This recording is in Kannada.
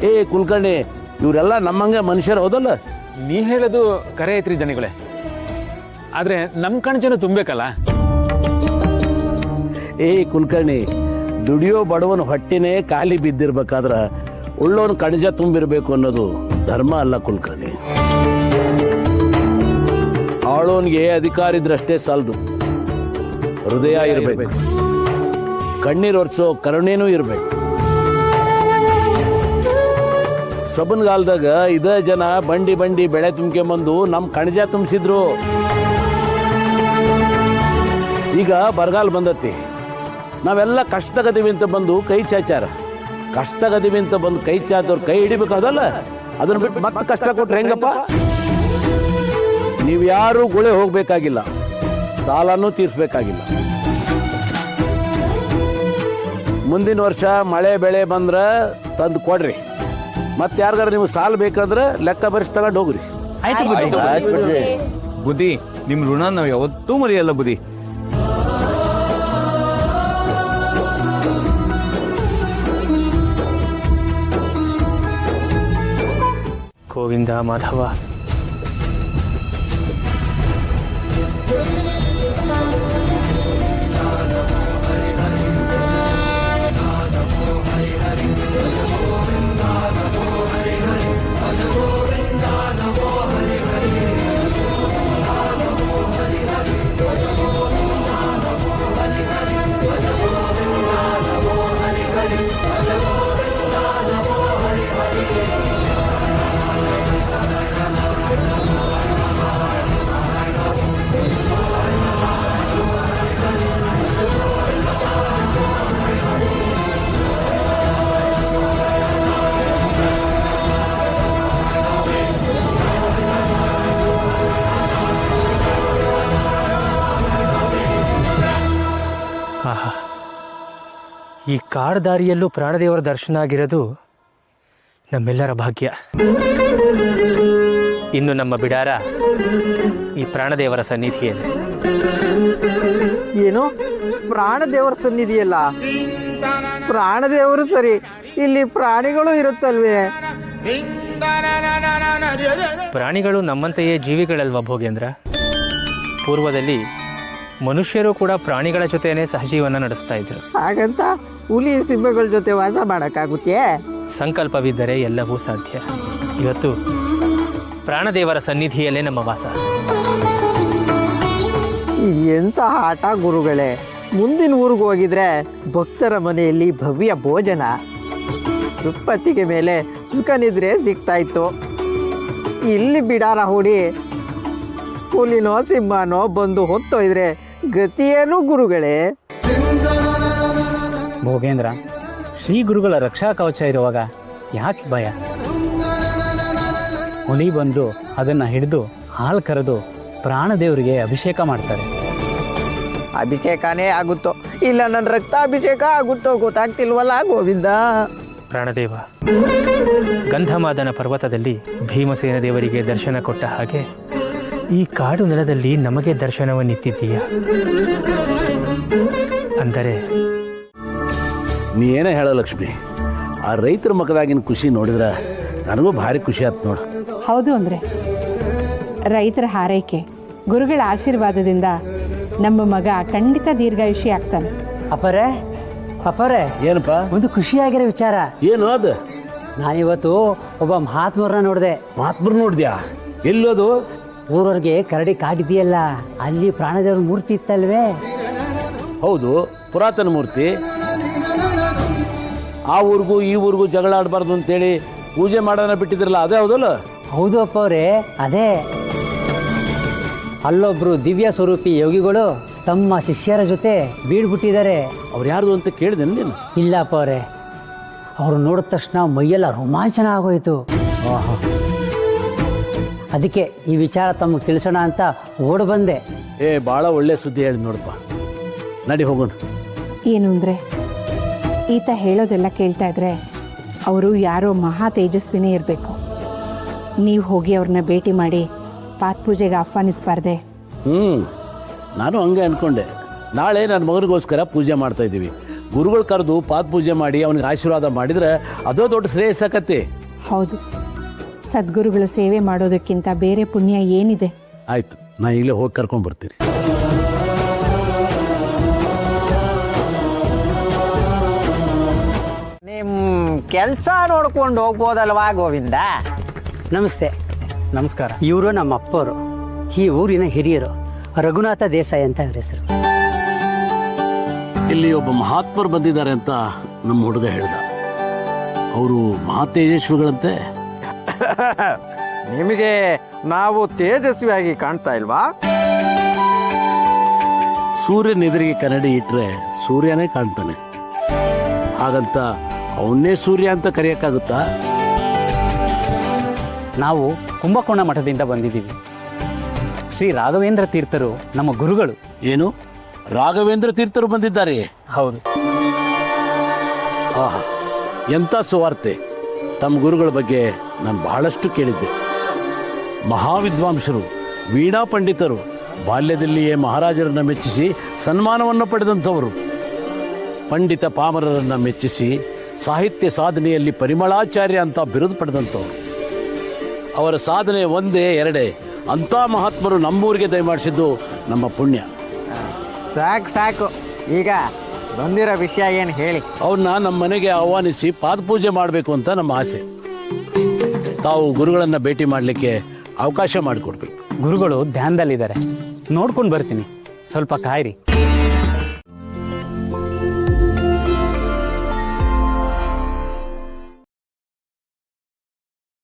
ಏ ಕುಲಕರ್ಣಿ, ಇವರೆಲ್ಲ ನಮ್ಮಂಗೆ ಮನುಷ್ಯರು ಹೌದಲ್ಲ? ನೀ ಹೇಳೋದು ಕರೆ ಐತ್ರಿ ದಣಿಗಳೇ, ಆದ್ರೆ ನಮ್ಮ ಕಣ್ಜನ ತುಂಬಬೇಕಲ್ಲ. ಏ ಕುಲಕರ್ಣಿ, ದುಡಿಯೋ ಬಡವನ ಹೊಟ್ಟಿನೇ ಖಾಲಿ ಬಿದ್ದಿರ್ಬೇಕಾದ್ರ ಉಳ್ಳೋನ್ ಕಣಜ ತುಂಬಿರ್ಬೇಕು ಅನ್ನೋದು ಧರ್ಮ ಅಲ್ಲ ಕುಲಕರ್ಣಿ. ಆಳೋನ್ಗೆ ಅಧಿಕಾರ ಇದ್ರಷ್ಟೇ ಸಾಲದು, ಹೃದಯ ಇರಬೇಕು, ಕಣ್ಣೀರು ಒರೆಸೋ ಕರುಣೆನೂ ಇರಬೇಕು. ಸಬನ್ಗಾಲದಾಗ ಇದೇ ಜನ ಬಂಡಿ ಬಂಡಿ ಬೆಳೆ ತುಂಬ್ಕೊಂಬಂದು ನಮ್ಮ ಕಣಜ ತುಂಬಿಸಿದ್ರು. ಈಗ ಬರಗಾಲ ಬಂದತಿ, ನಾವೆಲ್ಲ ಕಷ್ಟಗದೀವಿ ಅಂತ ಬಂದು ಕೈ ಚಾಚಾರ. ಕಷ್ಟಗದೀವಿ ಅಂತ ಬಂದು ಕೈ ಚಾಚೋರು ಕೈ ಹಿಡಿಬೇಕಾದಲ್ಲ, ಅದನ್ನ ಬಿಟ್ಟು ಮತ್ತೆ ಕಷ್ಟ ಕೊಟ್ರೆ ಹೆಂಗಪ್ಪ? ನೀವು ಯಾರು ಗುಳೆ ಹೋಗ್ಬೇಕಾಗಿಲ್ಲ, ಸಾಲನೂ ತೀರ್ಸ್ಬೇಕಾಗಿಲ್ಲ. ಮುಂದಿನ ವರ್ಷ ಮಳೆ ಬೆಳೆ ಬಂದ್ರೆ ತಂದು ಕೊಡ್ರಿ. ಮತ್ತೆ ಯಾರಿಗಾರ ನೀವು ಸಾಲ ಬೇಕಾದ್ರೆ ಲೆಕ್ಕ ಬರೆಸಿ ತಗೊಂಡು ಹೋಗ್ರಿ. ಬುದ್ಧಿ, ನಿಮ್ ಋಣ ನಾವು ಯಾವತ್ತೂ ಮರೆಯಲ್ಲ ಬುದ್ಧಿ. ಗೋವಿಂದ ಮಾಧವ. ಆಹಾ, ಈ ಕಾಡು ದಾರಿಯಲ್ಲೂ ಪ್ರಾಣದೇವರ ದರ್ಶನ ಆಗಿರೋದು ನಮ್ಮೆಲ್ಲರ ಭಾಗ್ಯ. ಇನ್ನು ನಮ್ಮ ಬಿಡಾರ ಈ ಪ್ರಾಣದೇವರ ಸನ್ನಿಧಿಯಲ್ಲಿ. ಏನು ಪ್ರಾಣದೇವರ ಸನ್ನಿಧಿಯಲ್ಲ? ಪ್ರಾಣದೇವರು ಸರಿ, ಇಲ್ಲಿ ಪ್ರಾಣಿಗಳು ಇರುತ್ತಲ್ವೇ? ಪ್ರಾಣಿಗಳು ನಮ್ಮಂತೆಯೇ ಜೀವಿಗಳಲ್ವ ಭೋಗೇಂದ್ರ? ಪೂರ್ವದಲ್ಲಿ ಮನುಷ್ಯರು ಕೂಡ ಪ್ರಾಣಿಗಳ ಜೊತೆನೇ ಸಹಜೀವನ ನಡೆಸ್ತಾ ಇದ್ರು. ಹಾಗಂತ ಹುಲಿ ಸಿಂಹಗಳ ಜೊತೆ ವಾಸ ಮಾಡಕ್ಕಾಗುತ್ತೆ? ಸಂಕಲ್ಪವಿದ್ದರೆ ಎಲ್ಲವೂ ಸಾಧ್ಯ. ಇವತ್ತು ಪ್ರಾಣದೇವರ ಸನ್ನಿಧಿಯಲ್ಲೇ ನಮ್ಮ ವಾಸ. ಎಂತ ಆಟ ಗುರುಗಳೇ! ಮುಂದಿನ ಊರಿಗೆ ಹೋಗಿದ್ರೆ ಭಕ್ತರ ಮನೆಯಲ್ಲಿ ಭವ್ಯ ಭೋಜನ, ದುಪ್ಪತ್ತಿಗೆ ಮೇಲೆ ಸುಖ ನಿದ್ರೆ ಸಿಗ್ತಾ ಇತ್ತು. ಇಲ್ಲಿ ಬಿಡಾರ ಹೂಡಿ ಹುಲಿನೋ ಸಿಂಹನೋ ಬಂದು ಹೊತ್ತೊಯ್ದ್ರೆ ಗತಿಯೇನು ಗುರುಗಳೇ? ಭೋಗೇಂದ್ರ, ಶ್ರೀ ಗುರುಗಳ ರಕ್ಷಾ ಕವಚ ಇರುವಾಗ ಯಾಕೆ ಭಯ? ಹುಲಿ ಬಂದು ಅದನ್ನು ಹಿಡಿದು ಹಾಲು ಕರೆದು ಪ್ರಾಣದೇವರಿಗೆ ಅಭಿಷೇಕ ಮಾಡ್ತಾರೆ. ಅಭಿಷೇಕನೇ ಆಗುತ್ತೋ ಇಲ್ಲ ನನ್ನ ರಕ್ತಾಭಿಷೇಕ ಆಗುತ್ತೋ ಗೊತ್ತಾಗ್ತಿಲ್ವಲ್ಲ ಗೋವಿಂದ. ಪ್ರಾಣದೇವ ಗಂಧಮಾದನ ಪರ್ವತದಲ್ಲಿ ಭೀಮಸೇನ ದೇವರಿಗೆ ದರ್ಶನ ಕೊಟ್ಟ ಹಾಗೆ ಈ ಕಾಡು ನೆಲದಲ್ಲಿ ನಮಗೆ ದರ್ಶನವನ್ನಿತ್ತಿದ್ದೀಯ. ಅಂದರೆ ನೀ ಏನೇ ಹೇಳೋ ಲಕ್ಷ್ಮಿ, ಆ ರೈತರ ಮಕ್ಕದಾಗಿನ ಖುಷಿ ನೋಡಿದ್ರೆ ನನಗೂ ಭಾರಿ ಖುಷಿ ಆಯ್ತು ನೋಡು. ಹೌದು ಅಂದರೆ ರೈತರ ಹಾರೈಕೆ, ಗುರುಗಳ ಆಶೀರ್ವಾದದಿಂದ ನಮ್ಮ ಮಗ ಖಂಡಿತ ದೀರ್ಘಾಯುಷಿ ಆಗ್ತಾನೆ. ಅಪ್ಪರೇ ಏನಪ್ಪ? ಒಂದು ಖುಷಿಯಾಗಿರೋ ವಿಚಾರ. ಏನು ಅದು? ನಾನಿವತ್ತು ಒಬ್ಬ ಮಹಾತ್ಮರನ್ನ ನೋಡಿದೆ. ಮಹಾತ್ಮರು ನೋಡಿದ್ಯಾ? ಎಲ್ಲೋದು? ಊರವ್ರಿಗೆ ಕರಡಿ ಕಾಡಿದೆಯಲ್ಲ, ಅಲ್ಲಿ ಪ್ರಾಣದೇವ್ರ ಮೂರ್ತಿ ಇತ್ತಲ್ವೇ? ಹೌದು, ಪುರಾತನ ಮೂರ್ತಿ. ಆ ಊರಿಗೂ ಈ ಊರಿಗೂ ಜಗಳ ಆಡಬಾರ್ದು ಅಂತೇಳಿ ಪೂಜೆ ಮಾಡೋಣ ಬಿಟ್ಟಿದ್ರಲ್ಲ, ಅದೇ ಹೌದಲ್ಲ? ಹೌದು ಅಪ್ಪವ್ರೆ, ಅದೇ. ಅಲ್ಲೊಬ್ರು ದಿವ್ಯ ಸ್ವರೂಪಿ ಯೋಗಿಗಳು ತಮ್ಮ ಶಿಷ್ಯರ ಜೊತೆ ಬೀಡ್ಬಿಟ್ಟಿದ್ದಾರೆ. ಅವ್ರು ಯಾರ್ದು ಅಂತ ಕೇಳಿದೆ ನೀನು? ಇಲ್ಲ ಅಪ್ಪವ್ರೆ, ಅವ್ರು ನೋಡಿದ ತಕ್ಷಣ ಮೈಯೆಲ್ಲ ರೋಮಾಂಚನ ಆಗೋಯ್ತು. ಅದಕ್ಕೆ ಈ ವಿಚಾರ ತಮಗೆ ತಿಳಿಸೋಣ ಅಂತ ಓಡ್ ಬಂದೆ. ಭಾಳ ಒಳ್ಳೆ ಸುದ್ದಿ ಹೇಳಿ ನೋಡಪ್ಪ. ನಡಿ ಹೋಗೋಣ. ಏನು ಅಂದರೆ ಈತ ಹೇಳೋದೆಲ್ಲ ಕೇಳ್ತಾ ಇದ್ರೆ ಅವರು ಯಾರೋ ಮಹಾ ತೇಜಸ್ವಿನೇ ಇರಬೇಕು. ನೀವು ಹೋಗಿ ಅವ್ರನ್ನ ಭೇಟಿ ಮಾಡಿ ಪಾತ್ ಪೂಜೆಗೆ ಆಹ್ವಾನಿಸಬಾರ್ದೆ? ನಾನು ಹಂಗೆ ಅಂದ್ಕೊಂಡೆ. ನಾಳೆ ನನ್ನ ಮಗನಿಗೋಸ್ಕರ ಪೂಜೆ ಮಾಡ್ತಾ ಇದ್ದೀವಿ. ಗುರುಗಳು ಕರೆದು ಪಾದಪೂಜೆ ಮಾಡಿ ಅವನಿಗೆ ಆಶೀರ್ವಾದ ಮಾಡಿದ್ರೆ ಅದೋ ದೊಡ್ಡ ಶ್ರೇಯಸ್ಸಾಕತ್ತೆ. ಹೌದು, ಸದ್ಗುರುಗಳ ಸೇವೆ ಮಾಡೋದಕ್ಕಿಂತ ಬೇರೆ ಪುಣ್ಯ ಏನಿದೆ? ಆಯ್ತು, ನಾ ಈಗಲೇ ಹೋಗಿ ಕರ್ಕೊಂಡ್ ಬರ್ತೀನಿ. ನಿಮ್ಮ ಕೆಲಸ ನೋಡ್ಕೊಂಡು ಹೋಗ್ಬೋದಲ್ವಾ ಗೋವಿಂದ? ನಮಸ್ತೆ. ನಮಸ್ಕಾರ. ಇವರು ನಮ್ಮ ಅಪ್ಪವರು, ಈ ಊರಿನ ಹಿರಿಯರು, ರಘುನಾಥ ದೇಸಾಯಿ ಅಂತ ಅವ್ರ ಹೆಸರು. ಇಲ್ಲಿ ಒಬ್ಬ ಮಹಾತ್ಮರು ಬಂದಿದ್ದಾರೆ ಅಂತ ನಮ್ಮ ಹುಡುಗ ಹೇಳ್ದ. ಅವರು ಮಹಾ ತೇಜಸ್ವಿಗಳಂತೆ. ನಿಮಗೆ ನಾವು ತೇಜಸ್ವಿಯಾಗಿ ಕಾಣ್ತಾ ಇಲ್ವಾ? ಸೂರ್ಯನ ಎದುರಿಗೆ ಕನ್ನಡಿ ಇಟ್ರೆ ಸೂರ್ಯನೇ ಕಾಣ್ತಾನೆ. ಹಾಗಂತ ಅವನ್ನೇ ಸೂರ್ಯ ಅಂತ ಕರೆಯಕ್ಕಾಗುತ್ತಾ? ನಾವು ಕುಂಭಕೋಣ ಮಠದಿಂದ ಬಂದಿದ್ದೀವಿ. ಶ್ರೀ ರಾಘವೇಂದ್ರ ತೀರ್ಥರು ನಮ್ಮ ಗುರುಗಳು. ಏನು, ರಾಘವೇಂದ್ರ ತೀರ್ಥರು ಬಂದಿದ್ದಾರೆ? ಹೌದು. ಆಹಾ, ಎಂಥ ಸುವಾರ್ತೆ. ತಮ್ಮ ಗುರುಗಳ ಬಗ್ಗೆ ನಾನು ಬಹಳಷ್ಟು ಕೇಳಿದ್ದೆ. ಮಹಾವಿದ್ವಾಂಸರು, ವೀಣಾ ಪಂಡಿತರು, ಬಾಲ್ಯದಲ್ಲಿಯೇ ಮಹಾರಾಜರನ್ನ ಮೆಚ್ಚಿಸಿ ಸನ್ಮಾನವನ್ನು ಪಡೆದಂಥವರು, ಪಂಡಿತ ಪಾಮರರನ್ನ ಮೆಚ್ಚಿಸಿ ಸಾಹಿತ್ಯ ಸಾಧನೆಯಲ್ಲಿ ಪರಿಮಳಾಚಾರ್ಯ ಅಂತ ಬಿರುದು ಪಡೆದಂಥವ್ರು. ಅವರ ಸಾಧನೆ ಒಂದೇ ಎರಡೇ. ಅಂಥ ಮಹಾತ್ಮರು ನಮ್ಮೂರಿಗೆ ದಯಮಾಡಿಸಿದ್ದು ನಮ್ಮ ಪುಣ್ಯ. ಸಾಕು, ಈಗ ಬಂದಿರೋ ವಿಷಯ ಏನು ಹೇಳಿ. ಅವ್ರನ್ನ ನಮ್ಮ ಮನೆಗೆ ಆಹ್ವಾನಿಸಿ ಪಾದಪೂಜೆ ಮಾಡಬೇಕು ಅಂತ ನಮ್ಮ ಆಸೆ. ತಾವು ಗುರುಗಳನ್ನ ಭೇಟಿ ಮಾಡಲಿಕ್ಕೆ ಅವಕಾಶ ಮಾಡಿಕೊಡ್ಬೇಕು. ಗುರುಗಳು ಧ್ಯಾನದಲ್ಲಿದ್ದಾರೆ, ನೋಡ್ಕೊಂಡು ಬರ್ತೀನಿ, ಸ್ವಲ್ಪ ಕಾಯಿರಿ.